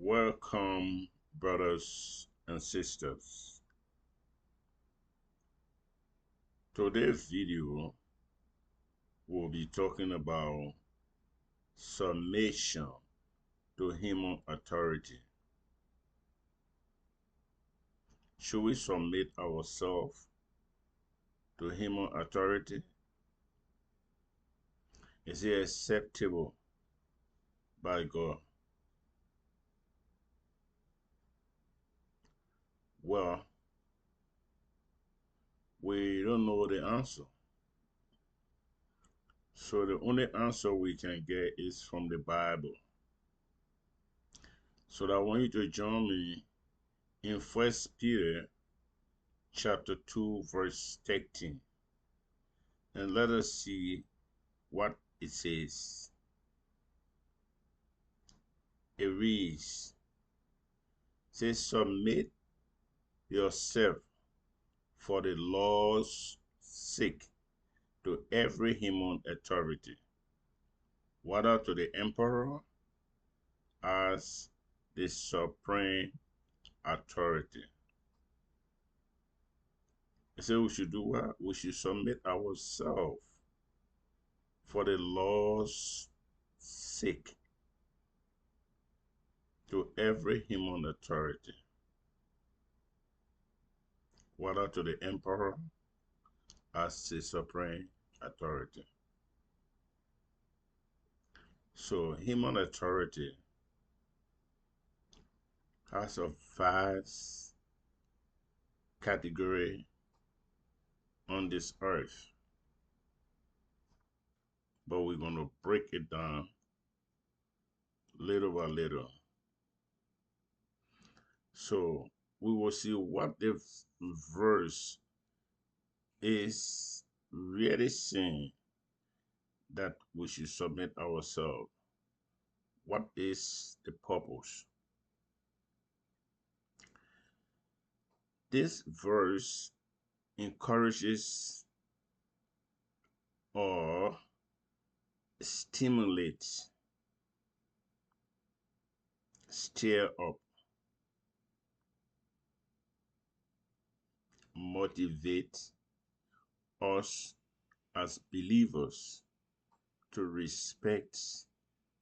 Welcome, brothers and sisters. Today's video will be talking about submission to human authority. Should we submit ourselves to human authority? Is it acceptable by God? Well, we don't know the answer. So the only answer we can get is from the Bible. So I want you to join me in 1 Peter chapter 2, verse 13. And let us see what it says. It reads, says, submit yourself for the Lord's sake to every human authority, whether to the emperor as the supreme authority. It says we should do what? We should submit ourselves for the Lord's sake to every human authority, whether to the emperor as the supreme authority. So human authority has a vast category on this earth, but we're going to break it down little by little. So we will see what the verse is really saying that we should submit ourselves. What is the purpose? This verse encourages or stimulates, stir up, motivate us as believers to respect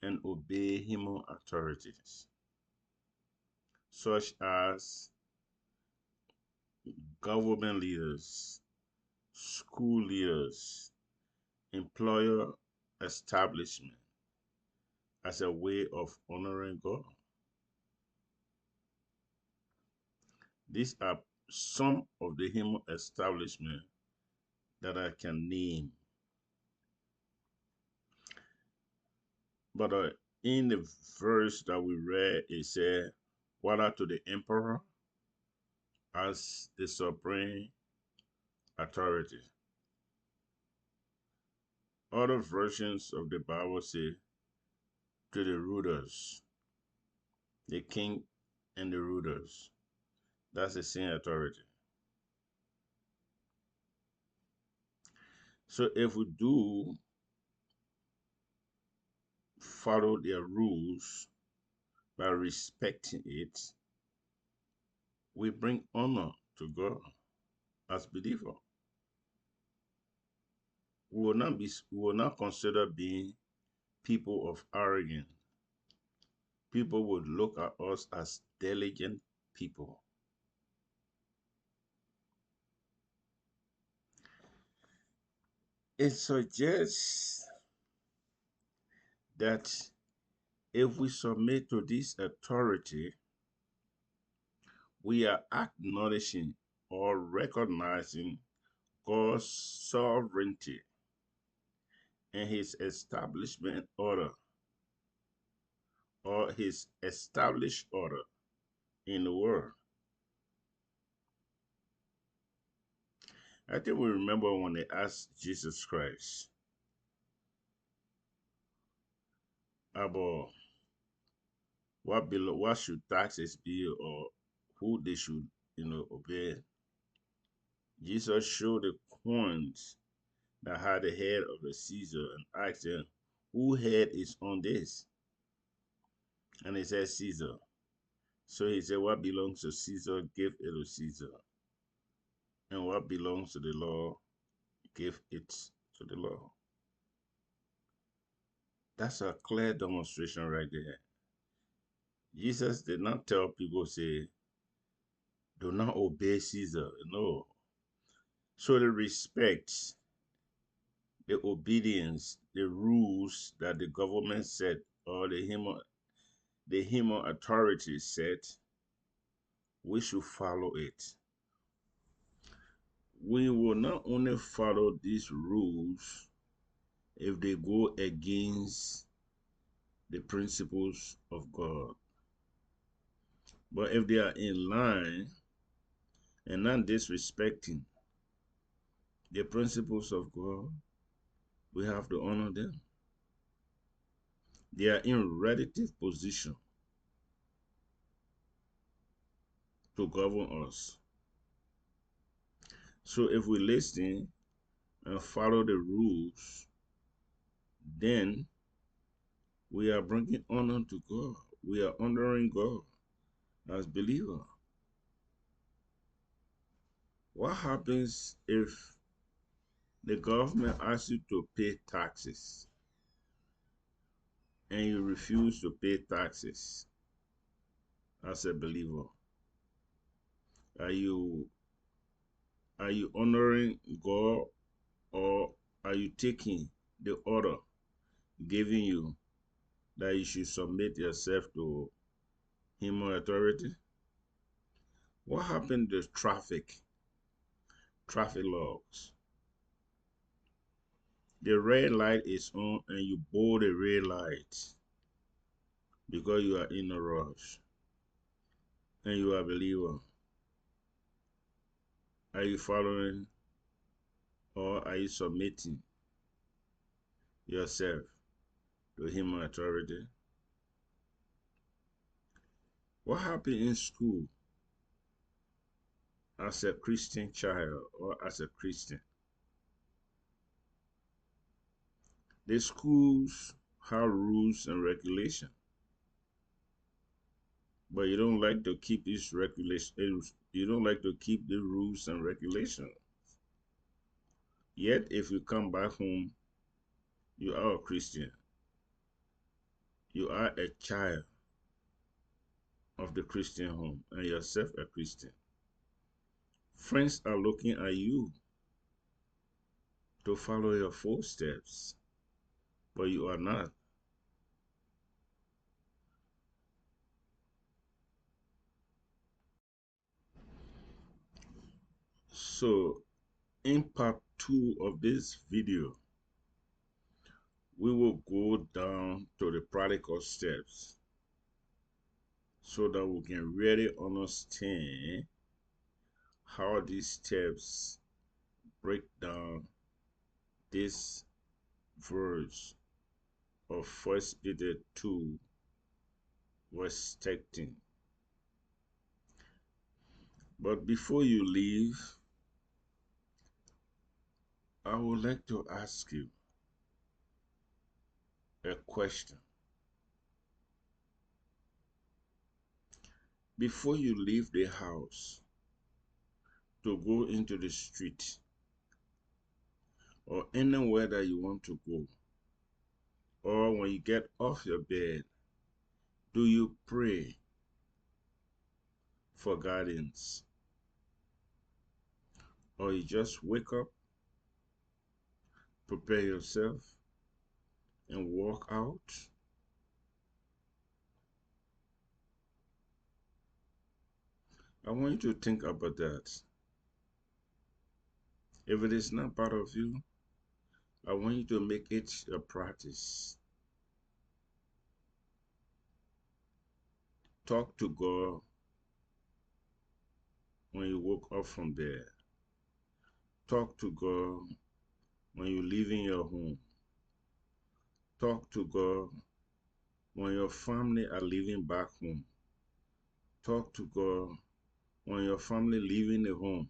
and obey human authorities, such as government leaders, school leaders, employer establishment, as a way of honoring God. These are some of the human establishment that I can name. But in the verse that we read, it said, whether to the emperor as the supreme authority. Other versions of the Bible say to the rulers, the king and the rulers. That's the same authority. So if we do follow their rules by respecting it, we bring honor to God as believers. We will not consider being people of arrogance. People would look at us as diligent people. It suggests that if we submit to this authority, we are acknowledging or recognizing God's sovereignty and his establishment order, or his established order in the world. I think we remember when they asked Jesus Christ about what should taxes be, or who they should obey. Jesus showed the coins that had the head of the Caesar and asked him, whose head is on this? And he said, Caesar. So he said, what belongs to Caesar, give it to Caesar. And what belongs to the law, give it to the law. That's a clear demonstration right there. Jesus did not tell people, say, do not obey Caesar. No. So the respect, the obedience, the rules that the government set or the human authorities set, we should follow it. We will not only follow these rules if they go against the principles of God, but if they are in line and not disrespecting the principles of God, we have to honor them. They are in relative position to govern us. So if we listen and follow the rules, then we are bringing honor to God. We are honoring God as believers. What happens if the government asks you to pay taxes and you refuse to pay taxes as a believer? Are you honoring God, or are you taking the order giving you that you should submit yourself to human authority? What happened to traffic laws? The red light is on and you board the red light because you are in a rush and you are a believer. Are you following, or are you submitting yourself to human authority? What happened in school as a Christian child or as a Christian? The schools have rules and regulations, but you don't like to keep these regulations. You don't like to keep the rules and regulations. Yet, if you come back home, you are a Christian. You are a child of the Christian home and yourself a Christian. Friends are looking at you to follow your footsteps, but you are not. So, in part 2 of this video, we will go down to the practical steps so that we can really understand how these steps break down this verse of 1 Peter 2, verse 13. But before you leave, I would like to ask you a question. Before you leave the house to go into the street or anywhere that you want to go, or when you get off your bed, do you pray for guidance? Or you just wake up, prepare yourself, and walk out? I want you to think about that. If it is not part of you, I want you to make it a practice. Talk to God when you woke up from bed. Talk to God when you're leaving your home. Talk to God when your family are leaving back home. Talk to God when your family leaving the home.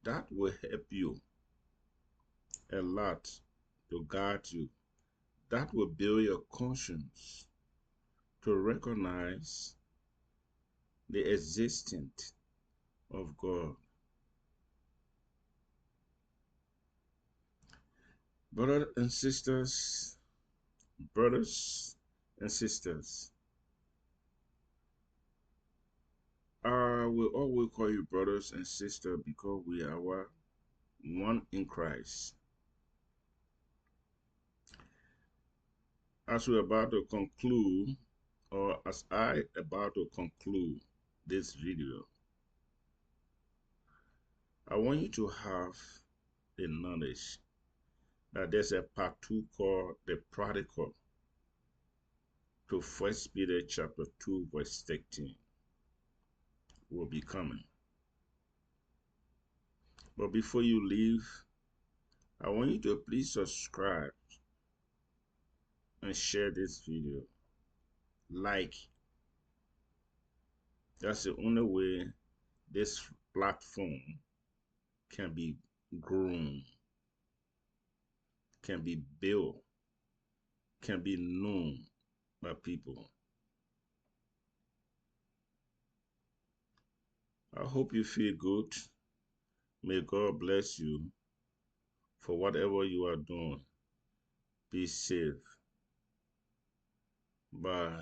That will help you a lot to guide you. That will build your conscience to recognize the existence of God. Brothers and sisters, we always call you brothers and sisters because we are one in Christ. As we're about to conclude, or as I about to conclude this video, I want you to have the knowledge that there's a part 2 called the prodigal to 1 Peter chapter 2 verse 13 will be coming. But before you leave, I want you to please subscribe and share this video. Like. That's the only way this platform can be grown, can be built, can be known by people. I hope you feel good. May God bless you for whatever you are doing. Be safe. Bye.